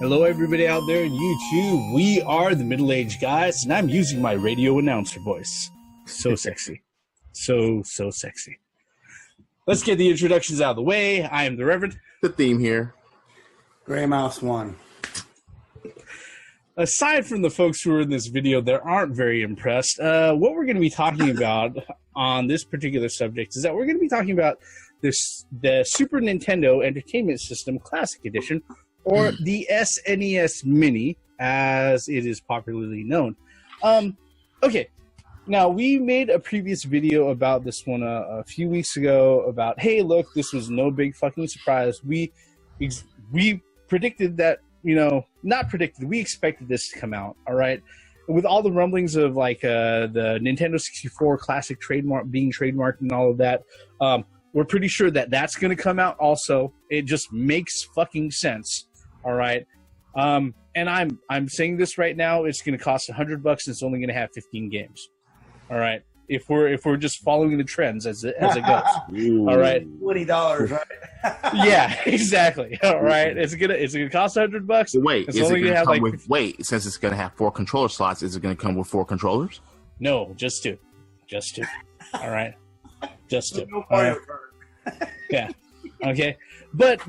Hello, everybody out there in YouTube. We are the Middle-Aged Guys, and I'm using my radio announcer voice. So sexy. So sexy. Let's get the introductions out of the way. I am the Reverend. The theme here. Gray Mouse 1. Aside from the folks who are in this video that aren't very impressed, what we're going to be talking about on this particular subject is that we're going to be talking about the Super Nintendo Entertainment System Classic Edition, or the SNES Mini, as it is popularly known. Okay, now we made a previous video about this one a few weeks ago about, hey, look, this was no big fucking surprise. We predicted that, you know, not predicted, we expected this to come out, all right? With all the rumblings of, like, the Nintendo 64 Classic trademark being trademarked and all of that, we're pretty sure that that's going to come out also. It just makes fucking sense. All right, and I'm saying this right now. It's going to cost $100, and it's only going to have 15 games. All right, if we're just following the trends as it goes. All right, $20, right? Yeah, exactly. All right, it's gonna cost $100. Wait, it's is only it gonna have come like with, wait, since it's gonna have 4 controller slots, is it gonna come with 4 controllers? No, just 2. All right, just 2. No All right. Yeah. Okay, but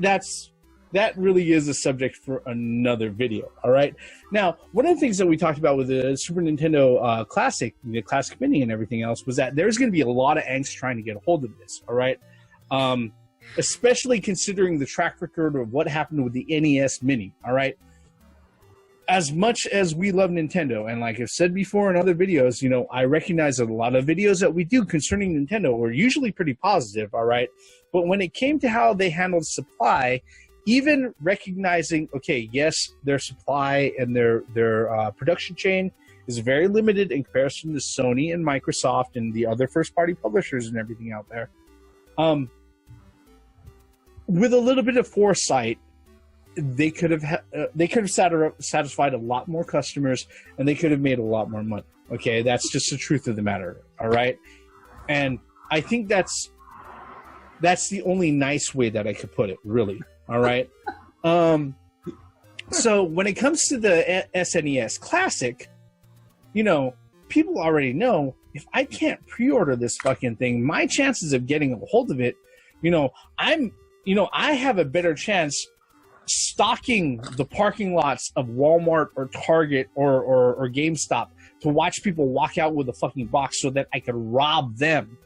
that really is a subject for another video, all right? Now, one of the things that we talked about with the Super Nintendo Classic, the Classic Mini and everything else, was that there's going to be a lot of angst trying to get a hold of this, all right? Especially considering the track record of what happened with the NES Mini, all right? As much as we love Nintendo, and like I've said before in other videos, you know, I recognize that a lot of videos that we do concerning Nintendo were usually pretty positive, all right? But when it came to how they handled supply, even recognizing, okay, yes, their supply and their production chain is very limited in comparison to Sony and Microsoft and the other first-party publishers and everything out there. With a little bit of foresight, they could have satisfied a lot more customers, and they could have made a lot more money. Okay, that's just the truth of the matter. All right, and I think that's the only nice way that I could put it, really. All right. So when it comes to the SNES Classic, you know, people already know if I can't pre-order this fucking thing, my chances of getting a hold of it, I have a better chance stocking the parking lots of Walmart or Target or Gamestop to watch people walk out with a fucking box so that I could rob them,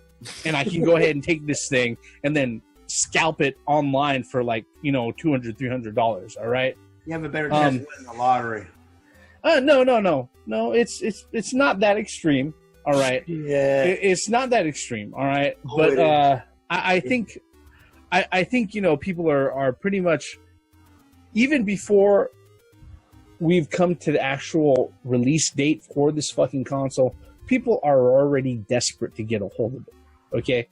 and I can go ahead and take this thing and then scalp it online for, like, you know, $200, $300. All right. You have a better chance of winning the lottery. No. It's not that extreme. All right. Yeah. It's not that extreme. All right. But I think you know, people are pretty much, even before we've come to the actual release date for this fucking console, people are already desperate to get a hold of it. Okay.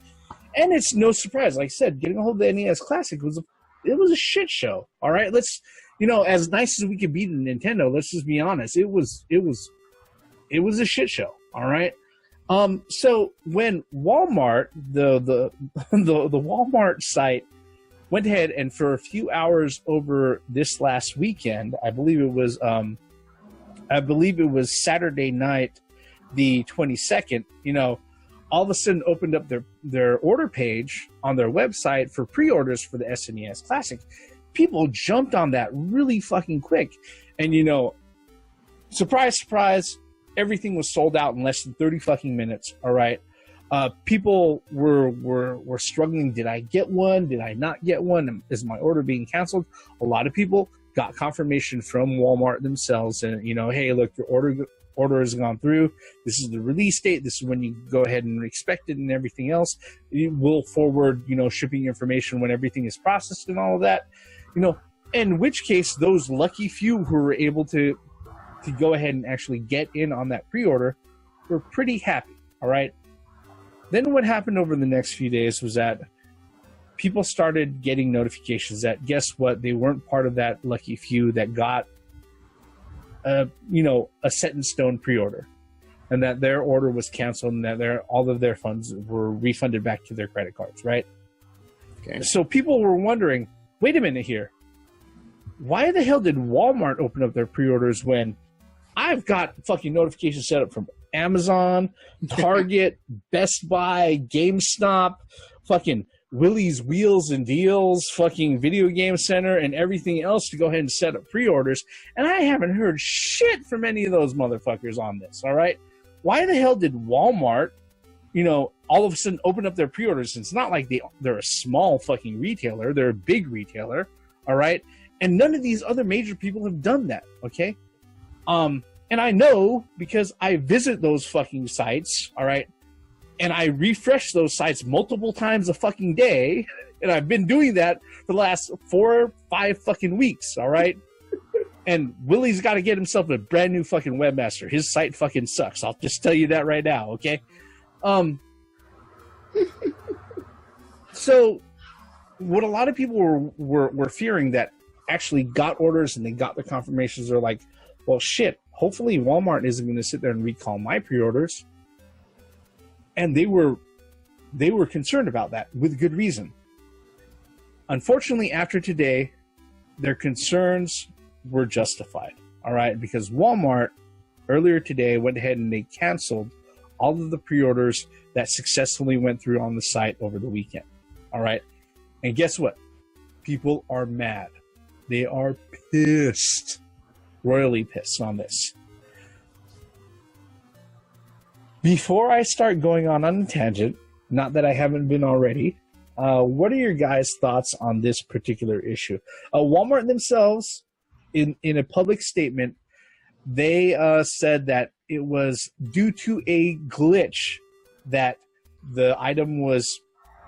And it's no surprise, like I said, getting a hold of the NES Classic was a shit show. All right, let's, you know, as nice as we could be to Nintendo, let's just be honest, it was a shit show. All right. So when Walmart, the Walmart site went ahead and for a few hours over this last weekend, I believe it was Saturday night, the 22nd, you know, all of a sudden opened up their order page on their website for pre-orders for the SNES Classic. People jumped on that really fucking quick. And, you know, surprise, surprise, everything was sold out in less than 30 fucking minutes, all right? People were struggling. Did I get one? Did I not get one? Is my order being canceled? A lot of people got confirmation from Walmart themselves and, you know, hey, look, your order has gone through. This is the release date. This is when you go ahead and expect it and everything else. We'll forward, you know, shipping information when everything is processed and all of that. You know, in which case, those lucky few who were able to go ahead and actually get in on that pre-order were pretty happy, all right? Then what happened over the next few days was that people started getting notifications that, guess what, they weren't part of that lucky few that got you know, a set in stone pre-order, and that their order was canceled and that all of their funds were refunded back to their credit cards, right? Okay. So people were wondering, wait a minute here. why the hell did Walmart open up their pre-orders when I've got fucking notifications set up from Amazon, Target, Best Buy, GameStop, fucking Willie's Wheels and Deals, fucking Video Game Center, and everything else to go ahead and set up pre-orders, and I haven't heard shit from any of those motherfuckers on this, all right? Why the hell did Walmart, all of a sudden open up their pre-orders? It's not like they're a small fucking retailer. They're a big retailer, all right? And none of these other major people have done that, okay? And I know because I visit those fucking sites, all right? And I refresh those sites multiple times a fucking day, and I've been doing that for the last 4 or 5 fucking weeks, all right? And Willie's got to get himself a brand new fucking webmaster. His site fucking sucks. I'll just tell you that right now, okay? So what a lot of people were fearing that actually got orders and they got the confirmations are like, well, shit, hopefully Walmart isn't going to sit there and recall my pre-orders. And they were concerned about that with good reason. Unfortunately, after today, their concerns were justified, all right? Because Walmart, earlier today, went ahead and they canceled all of the pre-orders that successfully went through on the site over the weekend, all right? And guess what? People are mad. They are pissed, royally pissed on this. Before I start going on a tangent, not that I haven't been already, what are your guys' thoughts on this particular issue? Walmart themselves, in a public statement, they said that it was due to a glitch that the item was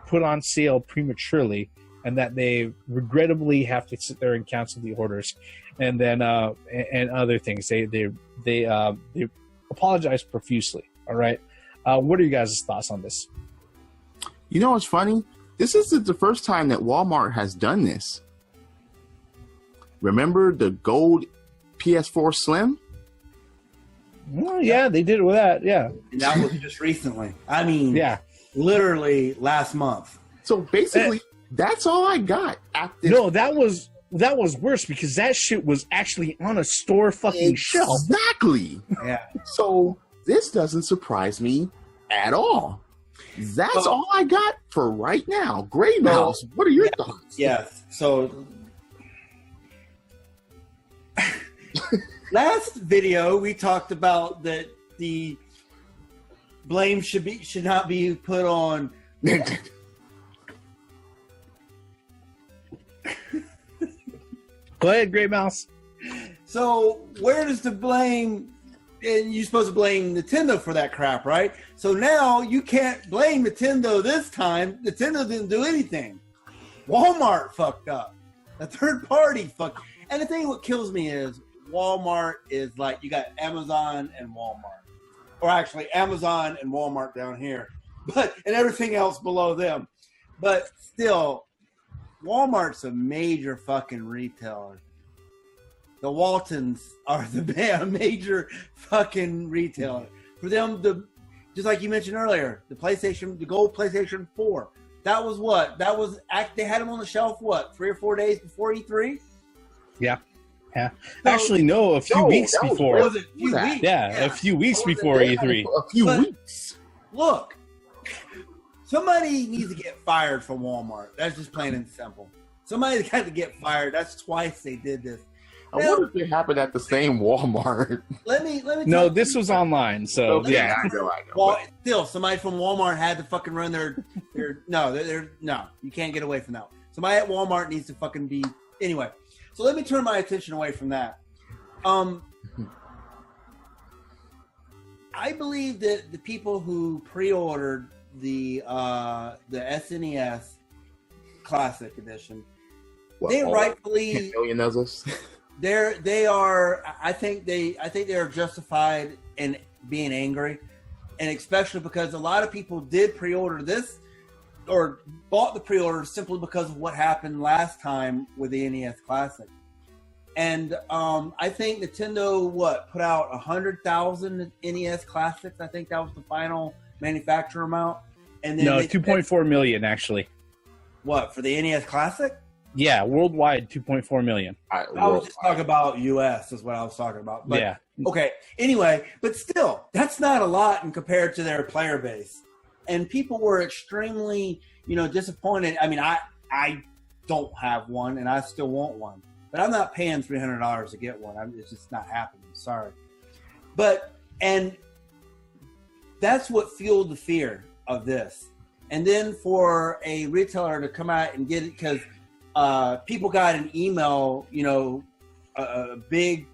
put on sale prematurely, and that they regrettably have to sit there and cancel the orders, and then and other things. They apologize profusely. All right. What are you guys' thoughts on this? You know what's funny? This isn't the first time that Walmart has done this. Remember the gold PS4 Slim? Well, yeah, they did it with that. Yeah. And that was just recently. I mean, yeah, literally last month. So basically, that's all I got. No, that was worse because that shit was actually on a store fucking shelf. Exactly. Yeah. So this doesn't surprise me at all. That's all I got for right now. Gray Mouse, what are your thoughts? Yes. So last video we talked about that the blame should not be put on Go ahead, Gray Mouse. So where does the blame? And you're supposed to blame Nintendo for that crap, right? So now you can't blame Nintendo this time. Nintendo didn't do anything. Walmart fucked up. A third party fucked. And the thing what kills me is Walmart is like you got Amazon and Walmart. Or actually Amazon and Walmart down here. And everything else below them. But still, Walmart's a major fucking retailer. The Waltons are a major fucking retailer. For them, just like you mentioned earlier, the gold PlayStation 4. That was what? They had them on the shelf, 3 or 4 days before E3? Yeah. Actually, no, a few weeks before. Was it a few weeks? Yeah, a few weeks before E3. A few weeks. Look, somebody needs to get fired from Walmart. That's just plain and simple. Somebody's got to get fired. That's twice they did this. I wonder if it happened at the same Walmart. Let me. No, this was online, so yeah. I know. Well, still, somebody from Walmart had to fucking run their no, you can't get away from that. Somebody at Walmart needs to fucking be anyway. So let me turn my attention away from that. I believe that the people who pre-ordered the SNES Classic Edition, they rightfully million of us. They are. I think they are justified in being angry, and especially because a lot of people did pre-order this or bought the pre-order simply because of what happened last time with the NES Classic. And I think Nintendo put out 100,000 NES Classics. I think that was the final manufacturer amount. And then 2.4 million actually. What for the NES Classic? Yeah, worldwide 2.4 million. I was just talking about U.S. is what I was talking about. But, yeah. Okay. Anyway, but still, that's not a lot in compared to their player base, and people were extremely, disappointed. I mean, I don't have one, and I still want one, but I'm not paying $300 to get one. It's just not happening. Sorry, and that's what fueled the fear of this. And then for a retailer to come out and get it, because people got an email, a big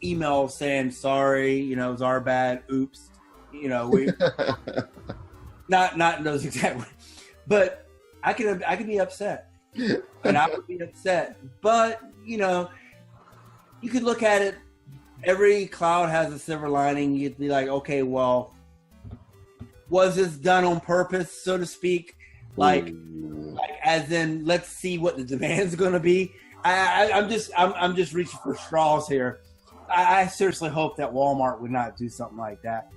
email saying, sorry, it was our bad, oops, we not in those exact words, but I could be upset, and I would be upset, but you could look at it, every cloud has a silver lining. You'd be like, okay, well, was this done on purpose, so to speak? Like as in, let's see what the demand's going to be. I'm just reaching for straws here. I seriously hope that Walmart would not do something like that.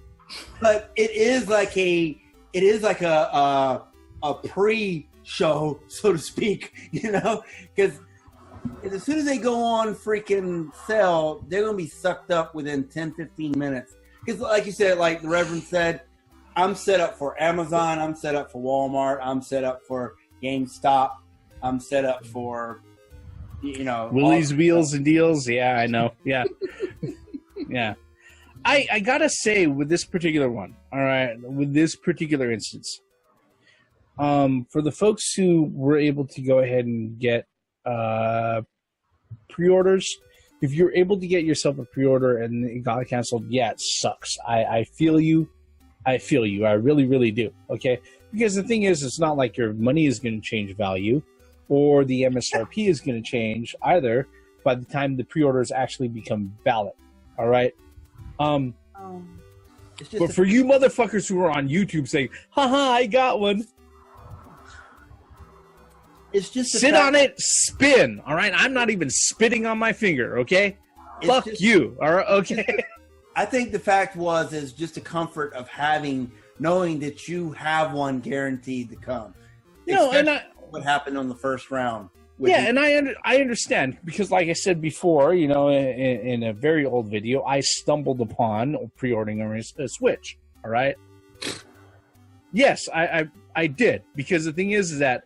But it is like a pre-show, so to speak, because as soon as they go on freaking sale, they're going to be sucked up within 10, 15 minutes. Because like you said, like the Reverend said, I'm set up for Amazon. I'm set up for Walmart. I'm set up for Gamestop. I'm set up for, Willie's Wheels and Deals. Yeah, I know. Yeah. Yeah. I got to say, with this particular one, all right, with this particular instance, for the folks who were able to go ahead and get pre-orders, if you're able to get yourself a pre-order and it got canceled, yeah, it sucks. I feel you. I really, really do. Okay? Because the thing is, it's not like your money is going to change value or the MSRP is going to change either by the time the pre-orders actually become valid. All right? But for you motherfuckers who are on YouTube saying, haha, I got one. It's just sit on it, spin. All right? I'm not even spitting on my finger, okay? Fuck you. All right? Okay? I think the fact is just the comfort of knowing that you have one guaranteed to come. What happened on the first round. And I understand, because like I said before, in a very old video, I stumbled upon pre-ordering a Switch. All right. Yes, I did, because the thing is that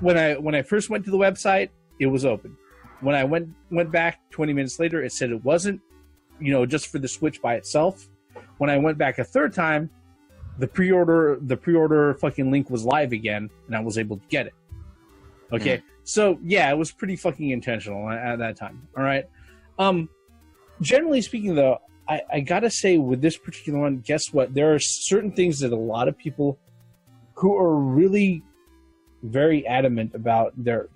when I first went to the website, it was open. When I went back 20 minutes later, it said it wasn't. Just for the Switch by itself. When I went back a third time, the pre-order fucking link was live again, and I was able to get it. Okay, So yeah, it was pretty fucking intentional at that time. All right. Generally speaking, though, I gotta say with this particular one, guess what? There are certain things that a lot of people who are really very adamant about their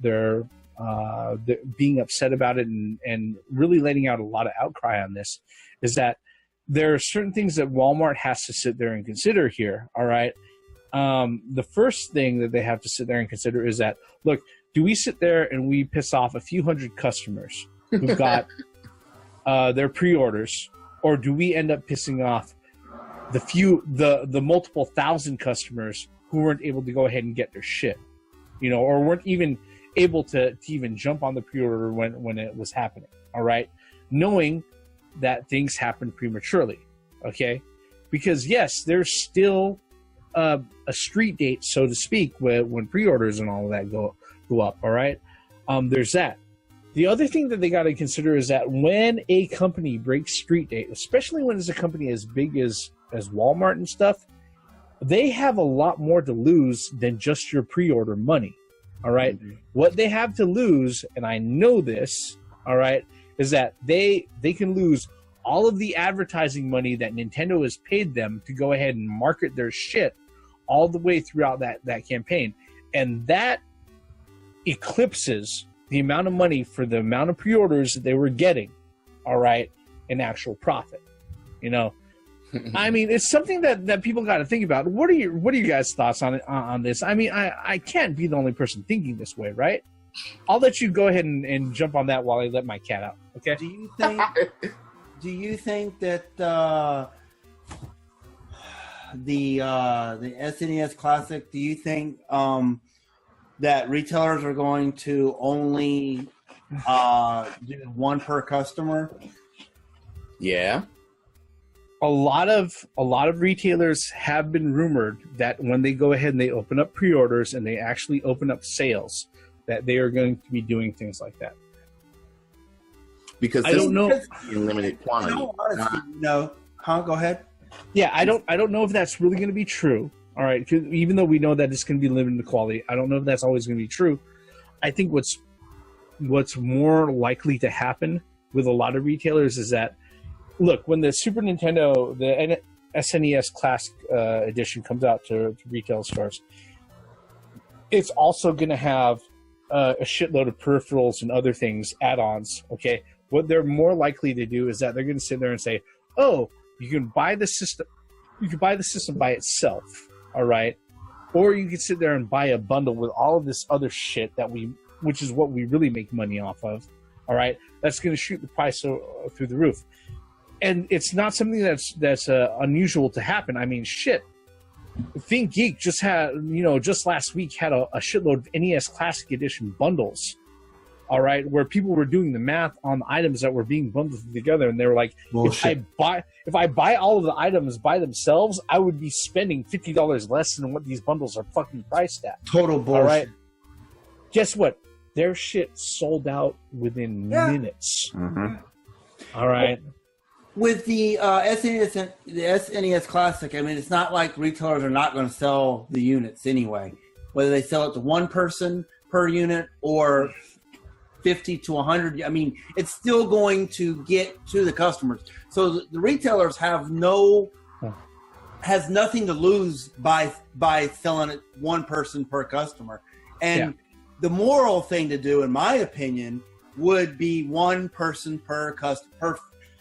being upset about it and really letting out a lot of outcry on this, is that there are certain things that Walmart has to sit there and consider here. All right. The first thing that they have to sit there and consider is that, look, do we sit there and we piss off a few hundred customers who've got their pre-orders, or do we end up pissing off the multiple thousand customers who weren't able to go ahead and get their shit, or weren't even able to even jump on the pre-order when it was happening, all right? Knowing that things happen prematurely, okay? Because, yes, there's still a street date, so to speak, when pre-orders and all of that go up, all right? There's that. The other thing that they got to consider is that when a company breaks street date, especially when it's a company as big as Walmart and stuff, they have a lot more to lose than just your pre-order money. All right. Mm-hmm. What they have to lose, and I know this, all right, is that they can lose all of the advertising money that Nintendo has paid them to go ahead and market their shit all the way throughout that campaign. And that eclipses the amount of money for the amount of pre-orders that they were getting, all right, in actual profit. I mean, it's something that people got to think about. What are you guys' thoughts on this? I mean, I can't be the only person thinking this way, right? I'll let you go ahead and jump on that while I let my cat out. Okay? Do you think that the SNES Classic? Do you think that retailers are going to only do one per customer? Yeah. A lot of retailers have been rumored that when they go ahead and they open up pre-orders and they actually open up sales, that they are going to be doing things like that. Because I don't know in limited quantity. No, honestly, no. Huh? Go ahead. Yeah, I don't know if that's really going to be true. All right, 'cause even though we know that it's going to be limited quality, I don't know if that's always going to be true. I think what's more likely to happen with a lot of retailers is that, look, when the Super Nintendo, the SNES Classic Edition comes out to retail stores, it's also going to have a shitload of peripherals and other things, add-ons, okay? What they're more likely to do is that they're going to sit there and say, oh, you can buy the system by itself, all right? Or you can sit there and buy a bundle with all of this other shit which is what we really make money off of, all right? That's going to shoot the price through the roof. And it's not something that's unusual to happen. I mean, shit. Think Geek just last week had a shitload of NES Classic Edition bundles, all right, where people were doing the math on the items that were being bundled together, and they were like, bullshit. if I buy all of the items by themselves, I would be spending $50 less than what these bundles are fucking priced at. Total bullshit. All right. Guess what? Their shit sold out within minutes. Mm-hmm. All right. With the SNES Classic, I mean, it's not like retailers are not going to sell the units anyway. Whether they sell it to one person per unit or 50 to 100, I mean, it's still going to get to the customers. So the retailers has nothing to lose by selling it one person per customer. And the moral thing to do, in my opinion, would be one person per customer.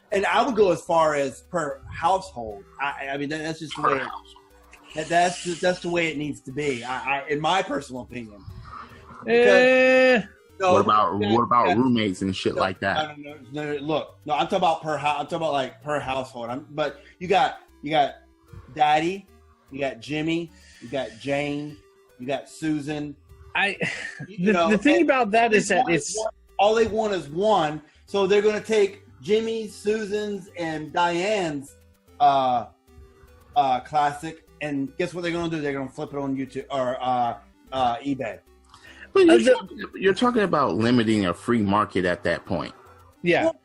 And I would go as far as per household. I mean, that's just the way. That's the way it needs to be. In my personal opinion. What about roommates and shit like that? No, look, I'm talking about per house. I'm talking about like per household. But you got Daddy, you got Jimmy, you got Jane, you got Susan. The thing about that is that all they want is one. So they're going to take Jimmy, Susan's, and Diane's classic, and guess what they're going to do? They're going to flip it on YouTube or eBay. But you're talking about limiting a free market at that point. Yeah. Well,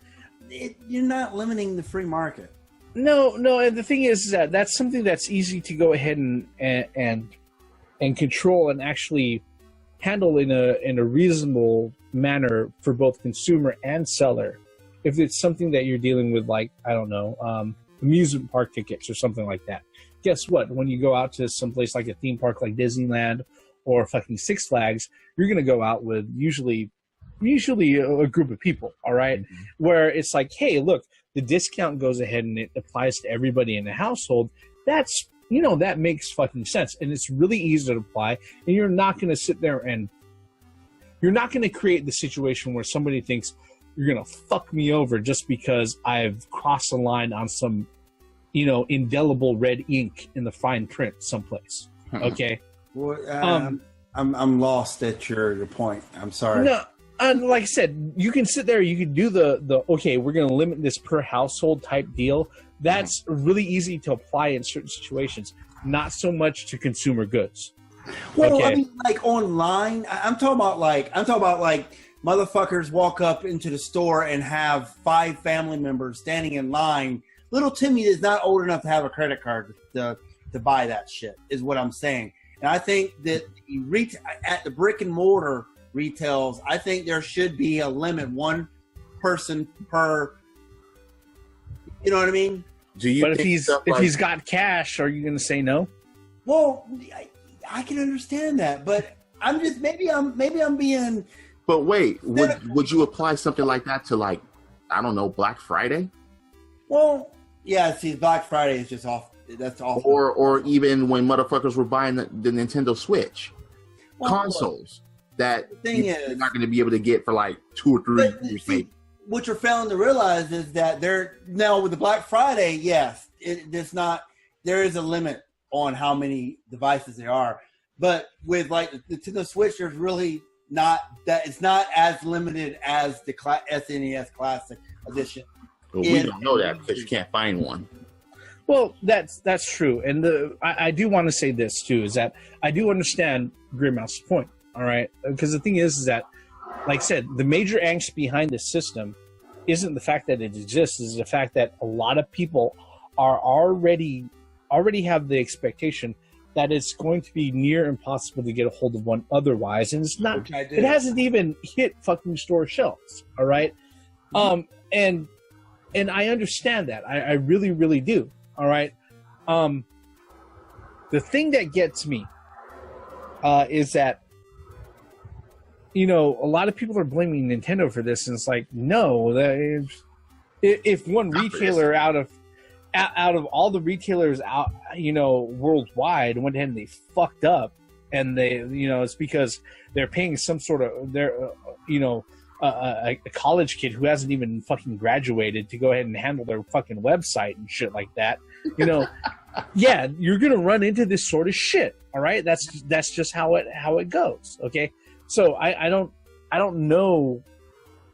you're not limiting the free market. No, and the thing is that that's something that's easy to go ahead and control and actually handle in a reasonable manner for both consumer and seller. If it's something that you're dealing with, like, I don't know, amusement park tickets or something like that. Guess what? When you go out to someplace like a theme park like Disneyland or fucking Six Flags, you're going to go out with usually a group of people, all right? Mm-hmm. Where it's like, hey, look, the discount goes ahead and it applies to everybody in the household. That's, that makes fucking sense. And it's really easy to apply. And you're not going to sit there and you're not going to create the situation where somebody thinks, you're going to fuck me over just because I've crossed a line on some, indelible red ink in the fine print someplace. Okay? Well, I'm lost at your point. I'm sorry. No, like I said, you can sit there, you can do the okay, we're going to limit this per household type deal. That's really easy to apply in certain situations, not so much to consumer goods. Well, okay? I mean, like online, I'm talking about like motherfuckers walk up into the store and have 5 family members standing in line. Little Timmy is not old enough to have a credit card to buy that shit, is what I'm saying. And I think that at the brick and mortar retails, I think there should be a limit, one person per. You know what I mean? But if he's got cash, are you going to say no? Well, I can understand that, but I'm just maybe I'm being. But wait, would you apply something like that to, like, I don't know, Black Friday? Well, yeah. See, Black Friday is just off. That's awful. Or even when motherfuckers were buying the Nintendo Switch consoles that you're not going to be able to get for like 2 or 3 years. Maybe. What you're failing to realize is that now with the Black Friday, yes, there is a limit on how many devices there are. But with like the Nintendo Switch, there's really not that. It's not as limited as the SNES Classic Edition. Well, we don't know that because you can't find one. Well, that's true, and I do want to say this too, is that I do understand Gray Mouse's point. All right, because the thing is that, like I said, the major angst behind this system isn't the fact that it exists; is the fact that a lot of people are already have the expectation that it's going to be near impossible to get a hold of one otherwise, and it's not. It hasn't even hit fucking store shelves. All right, and I understand that. I really, really do. All right. The thing that gets me is that, you know, a lot of people are blaming Nintendo for this, and it's like, no, if one retailer out of all the retailers out, you know, worldwide went ahead and they fucked up, and they, you know, it's because they're paying some sort of a college kid who hasn't even fucking graduated to go ahead and handle their fucking website and shit like that. You know, yeah, you're gonna run into this sort of shit. All right, that's just how it goes. Okay, so I don't know.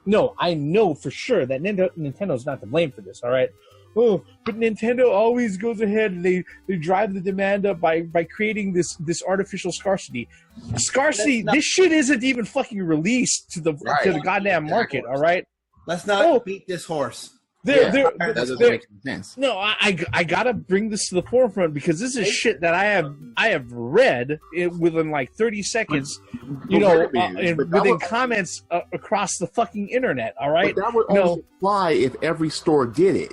No, I know for sure that Nintendo's not to blame for this. All right. Oh, but Nintendo always goes ahead and they drive the demand up by creating this artificial scarcity. This shit isn't even fucking released to the goddamn market. All right, let's not beat this horse. That doesn't make sense. No, I gotta bring this to the forefront because this is shit that I have read within like 30 seconds. Within comments across the fucking internet. All right, but that would only apply if every store did it.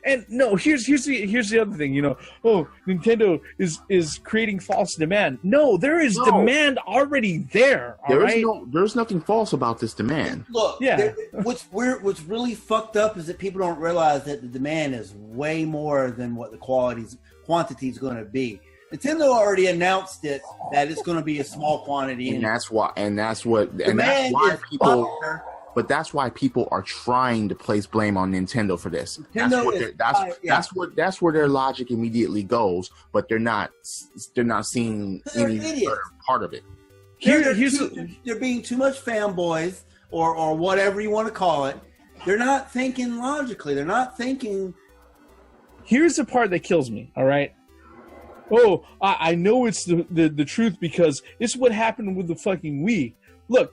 And no, here's the other thing, you know. Oh, Nintendo is creating false demand. No, there is demand already there. There's nothing false about this demand. Look, what's really fucked up is that people don't realize that the demand is way more than what the quantity is going to be. Nintendo already announced that it's going to be a small quantity, that's why That's why people are trying to place blame on Nintendo for this. That's where their logic immediately goes, but they're not seeing any part of it. They're being too much fanboys or whatever you want to call it. They're not thinking logically. They're not thinking. Here's the part that kills me. All right. Oh, I know it's the truth because it's what happened with the fucking Wii. Look.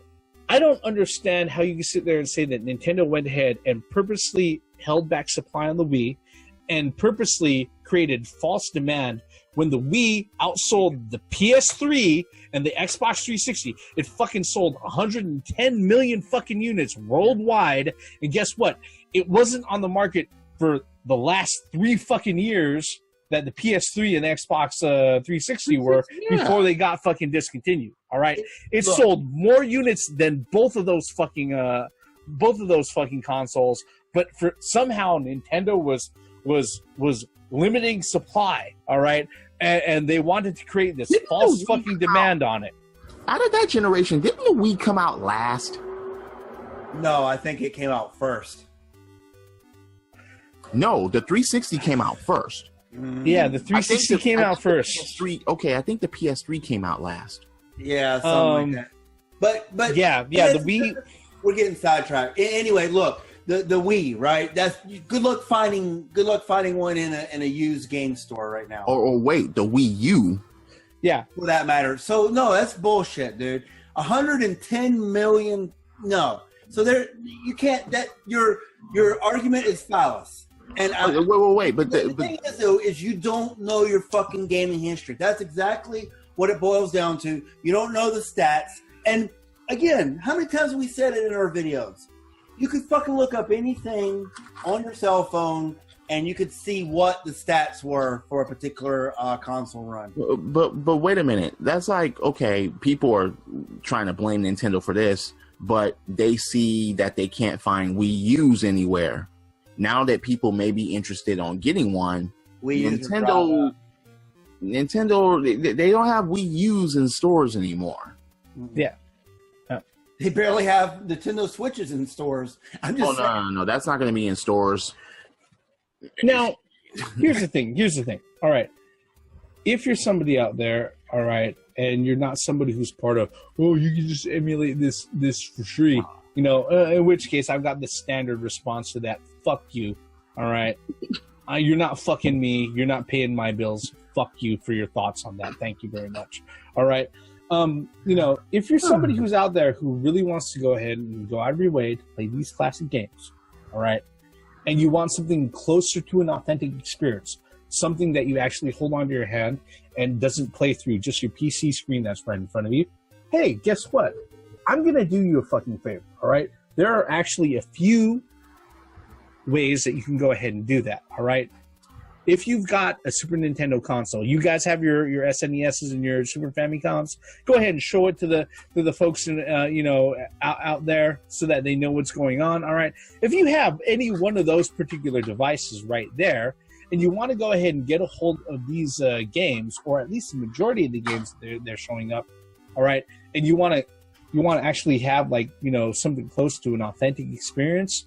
I don't understand how you can sit there and say that Nintendo went ahead and purposely held back supply on the Wii and purposely created false demand when the Wii outsold the PS3 and the Xbox 360. It fucking sold 110 million fucking units worldwide. And guess what? It wasn't on the market for the last 3 fucking years that the PS3 and the Xbox 360 were before they got fucking discontinued. All right, it sold more units than both of those fucking consoles, but for somehow Nintendo was limiting supply. All right, and they wanted to create this false fucking demand on it. Out of that generation, didn't the Wii come out last? No, I think it came out first. No, the 360 came out first. Yeah, the 360 came out first. I think the PS3 came out last. Yeah, something like that. But yeah, the Wii. We're getting sidetracked. Anyway, look, the Wii, right? That's good luck finding one in a used game store right now. Or wait, the Wii U. Yeah, for that matter. So no, that's bullshit, dude. 110 million. No, so you can't. That your argument is fallacious. And wait. But the thing is, though, is you don't know your fucking gaming history. That's exactly what it boils down to. You don't know the stats. And again, how many times have we said it in our videos? You could fucking look up anything on your cell phone, and you could see what the stats were for a particular console run. But wait a minute. That's like, okay, people are trying to blame Nintendo for this, but they see that they can't find Wii U's anywhere. Now that people may be interested on getting one, Nintendo, they don't have Wii U's in stores anymore. Yeah. They barely have Nintendo Switches in stores. No, that's not going to be in stores. Now, here's the thing. All right. If you're somebody out there, all right, and you're not somebody who's part of, oh, you can just emulate this for free, you know, in which case I've got the standard response to that. Fuck you. All right. You're not fucking me. You're not paying my bills. Fuck you for your thoughts on that. Thank you very much. All right. You know, if you're somebody who's out there who really wants to go ahead and go out of your way to play these classic games, all right, and you want something closer to an authentic experience, something that you actually hold onto your hand and doesn't play through just your PC screen that's right in front of you, hey, guess what? I'm going to do you a fucking favor, all right? There are actually a few ways that you can go ahead and do that, all right? If you've got a Super Nintendo console, you guys have your SNESs and your Super Famicoms, go ahead and show it to the folks in, you know, out there so that they know what's going on, all right? If you have any one of those particular devices right there, and you want to go ahead and get a hold of these games, or at least the majority of the games they're showing up, all right, and you want to actually have, like, you know, something close to an authentic experience,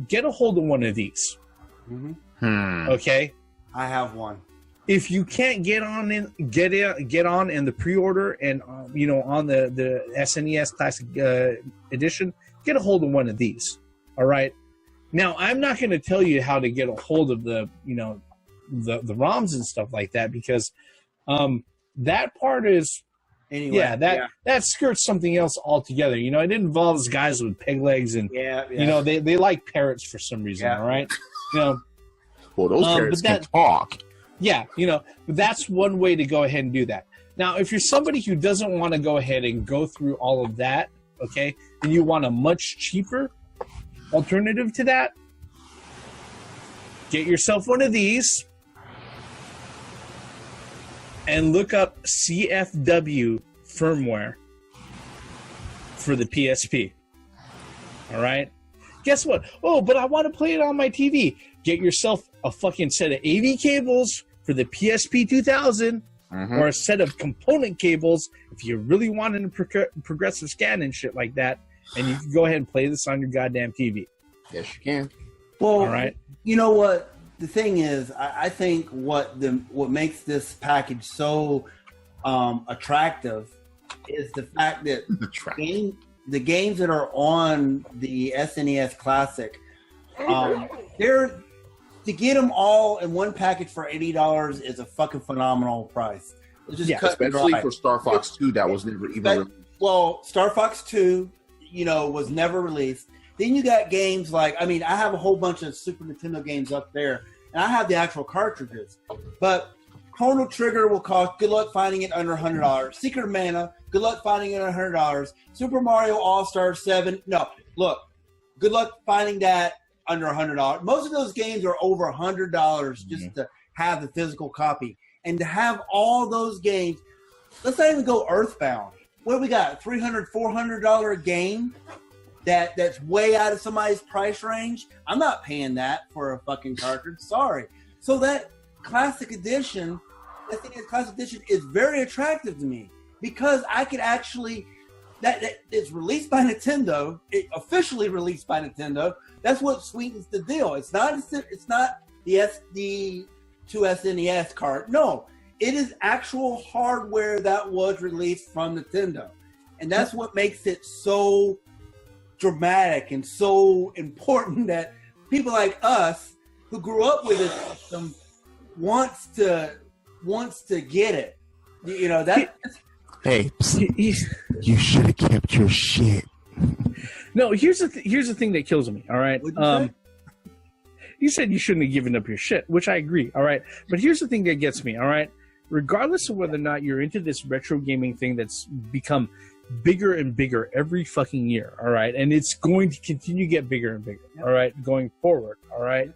get a hold of one of these. Okay, I have one. If you can't get on in the pre-order and you know, on the SNES Classic Edition, get a hold of one of these. All right. Now, I'm not going to tell you how to get a hold of the, you know, the ROMs and stuff like that, because that part is, anyway, that skirts something else altogether. You know, it involves guys with peg legs and, you know, they like parrots for some reason, all right? You know, well, those parrots can talk. Yeah, you know, that's one way to go ahead and do that. Now, if you're somebody who doesn't want to go ahead and go through all of that, okay, and you want a much cheaper alternative to that, get yourself one of these and look up CFW firmware for the PSP. All right? Guess what? Oh, but I want to play it on my TV. Get yourself a fucking set of AV cables for the PSP 2000, or a set of component cables if you really want a progressive scan and shit like that, and you can go ahead and play this on your goddamn TV. Yes, you can. Well, all right. You know what? The thing is, I think what makes this package so attractive is the fact that the games that are on the SNES Classic, they're to get them all in one package for $80 is a fucking phenomenal price. Just especially for Star Fox 2, that was never even released. Well, Star Fox 2, you know, was never released. Then you got games like, I mean, I have a whole bunch of Super Nintendo games up there, and I have the actual cartridges. But Chrono Trigger will cost, good luck finding it under $100. Secret of Mana, good luck finding it under $100. Super Mario All-Star 7, no, look, good luck finding that under $100. Most of those games are over $100 just to have the physical copy. And to have all those games, let's not even go Earthbound. What do we got? $300, $400 game that's way out of somebody's price range? I'm not paying that for a fucking cartridge. Sorry. So that Classic Edition, I think the Classic Edition is very attractive to me because I could actually, that it's released by Nintendo, officially released by Nintendo. That's what sweetens the deal. It's not the 2 SNES cart. No, it is actual hardware that was released from Nintendo. And that's what makes it so dramatic and so important that people like us who grew up with this system wants to get it. You know, that. Hey, you should have kept your shit. No, here's the thing that kills me. All right, you said you shouldn't have given up your shit, which I agree. All right, but here's the thing that gets me. All right, regardless of whether or not you're into this retro gaming thing that's become bigger and bigger every fucking year. All right, and it's going to continue to get bigger and bigger. All right, going forward. All right,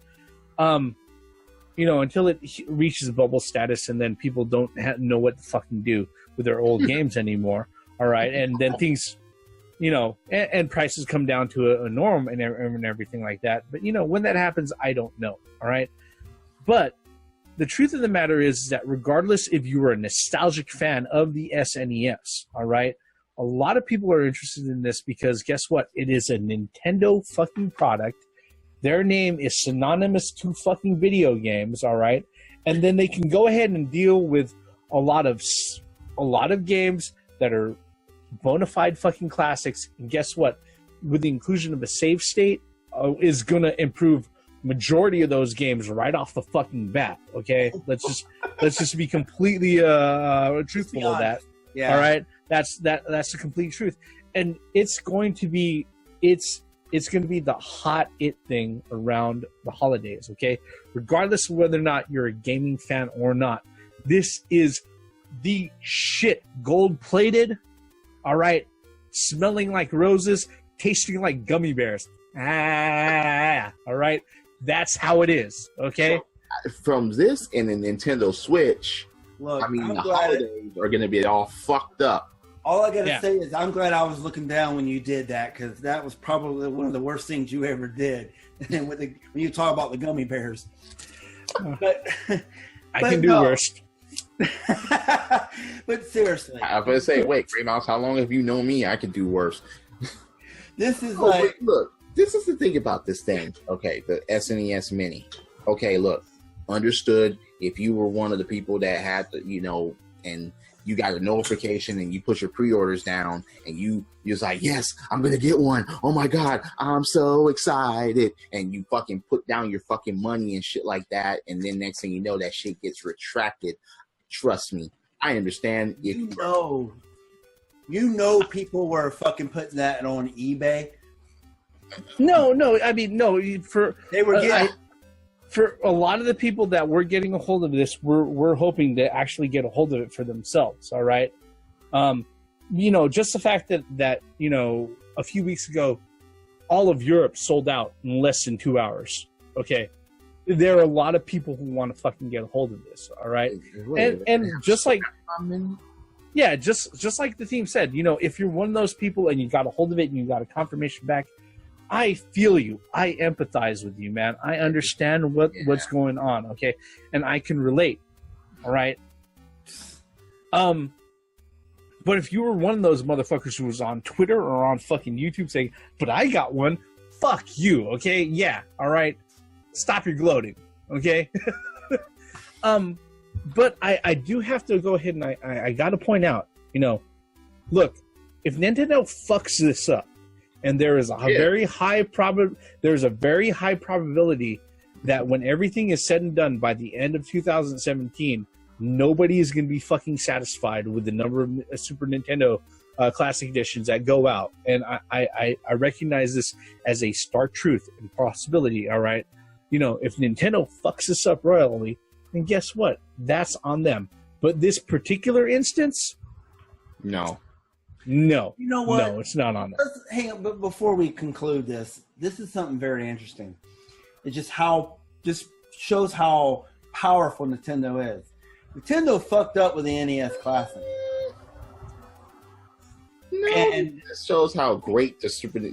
you know, until it reaches bubble status, and then people don't know what to fucking do with their old games anymore. All right, and then things. You know, and prices come down to a norm and everything like that. But, you know, when that happens, I don't know. All right. But the truth of the matter is that regardless if you are a nostalgic fan of the SNES, all right, a lot of people are interested in this because guess what? It is a Nintendo fucking product. Their name is synonymous to fucking video games. All right. And then they can go ahead and deal with a lot of a lot of games that are bona fide fucking classics, and guess what? With the inclusion of a save state, is going to improve majority of those games right off the fucking bat. Okay, let's just be completely truthful with that. Yeah. All right, that's the complete truth, and it's going to be the hot it thing around the holidays. Okay, regardless of whether or not you're a gaming fan or not, this is the shit. Gold plated. All right, smelling like roses, tasting like gummy bears. All right, that's how it is. Okay. So, from this and the Nintendo Switch, look, I mean, the holidays are going to be all fucked up. All I gotta say is I'm glad I was looking down when you did that, because that was probably one of the worst things you ever did. And when you talk about the gummy bears, but I can do worse. But seriously, I was gonna say, wait, Grey Mouse, how long have you known me? I could do worse. This is look. This is the thing about this thing. Okay, the SNES Mini. Okay, look, understood. If you were one of the people that had the, and you got a notification and you put your pre-orders down and you're like, yes, I'm going to get one. Oh my God, I'm so excited. And you fucking put down your fucking money and shit like that. And then next thing you know, that shit gets retracted. Trust me. I understand. You know people were fucking putting that on eBay. No. I mean, no. They were getting... For a lot of the people that were getting a hold of this, we're hoping to actually get a hold of it for themselves. All right. Just the fact that a few weeks ago, all of Europe sold out in less than 2 hours. Okay. There are a lot of people who want to fucking get a hold of this. All right. And just like, just like the theme said, if you're one of those people and you got a hold of it and you got a confirmation back, I feel you. I empathize with you, man. I understand what's going on, okay? And I can relate, all right? But if you were one of those motherfuckers who was on Twitter or on fucking YouTube saying, but I got one, fuck you, okay? Yeah, all right? Stop your gloating, okay? But I do have to go ahead and I got to point out, look, if Nintendo fucks this up, and there is a very high probability that when everything is said and done by the end of 2017, nobody is going to be fucking satisfied with the number of Super Nintendo Classic Editions that go out. And I recognize this as a stark truth and possibility, all right? If Nintendo fucks this up royally, then guess what? That's on them. But this particular instance? No. You know what? No, it's not on there. Hang on, but before we conclude this is something very interesting. It just shows how powerful Nintendo is. Nintendo fucked up with the NES Classic. No, and it shows how great the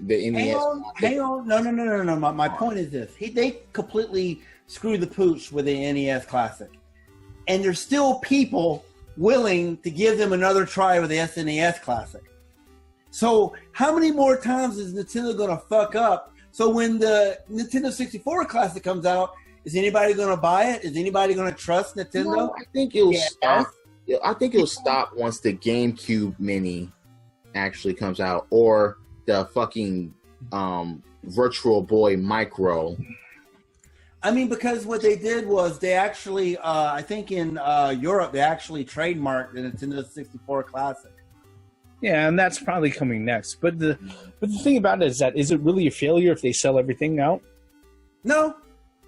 NES. Hang on, no. My point is this: they completely screwed the pooch with the NES Classic, and there's still people willing to give them another try with the SNES Classic. So how many more times is Nintendo going to fuck up? So when the Nintendo 64 Classic comes out, is anybody going to buy it? Is anybody going to trust Nintendo? No, I think it'll stop. I think it'll stop once the GameCube Mini actually comes out, or the fucking Virtual Boy Micro. I mean, because what they did was they actually, I think in Europe, they actually trademarked the Nintendo 64 Classic. Yeah, and that's probably coming next. But the thing about it is it really a failure if they sell everything out? No,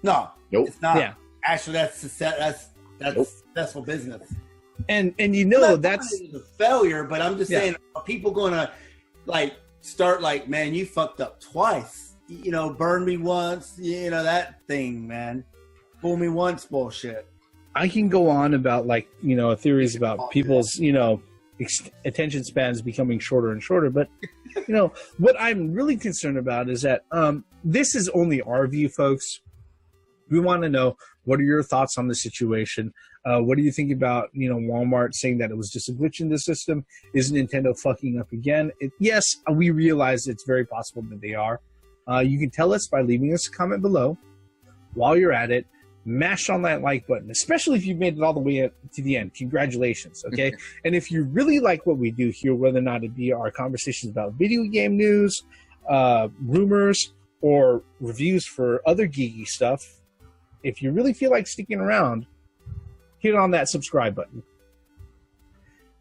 nope. It's not. Yeah. Actually, that's successful business. And that's a failure. But I'm just saying, are people gonna start man, you fucked up twice? Burn me once, that thing, man. Fool me once bullshit. I can go on about theories about people's, attention spans becoming shorter and shorter. But, what I'm really concerned about is that this is only our view, folks. We want to know, what are your thoughts on the situation? What do you think about, Walmart saying that it was just a glitch in the system? Is Nintendo fucking up again? Yes, we realize it's very possible that they are. You can tell us by leaving us a comment below. While you're at it, mash on that like button, especially if you've made it all the way to the end. Congratulations, okay? And if you really like what we do here, whether or not it be our conversations about video game news, rumors, or reviews for other geeky stuff, if you really feel like sticking around, hit on that subscribe button.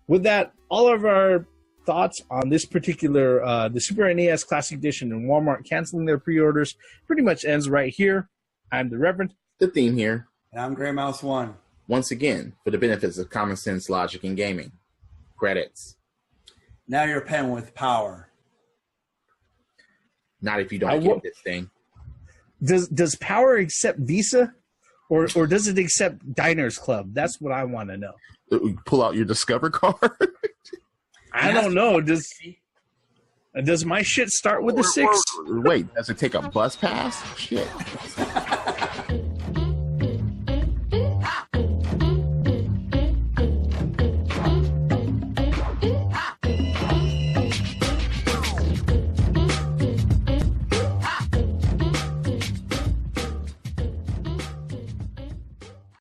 With that, all of our thoughts on this particular, the Super NES Classic Edition and Walmart canceling their pre-orders pretty much ends right here. I'm the Reverend. The theme here. And I'm Grey Mouse 1. Once again, for the benefits of common sense, logic, and gaming. Credits. Now you're paying with power. Not if you don't get this thing. Does Power accept Visa? Or does it accept Diners Club? That's what I want to know. Pull out your Discover card? I don't know. Does my shit start with a 6? Wait, does it take a bus pass? Shit.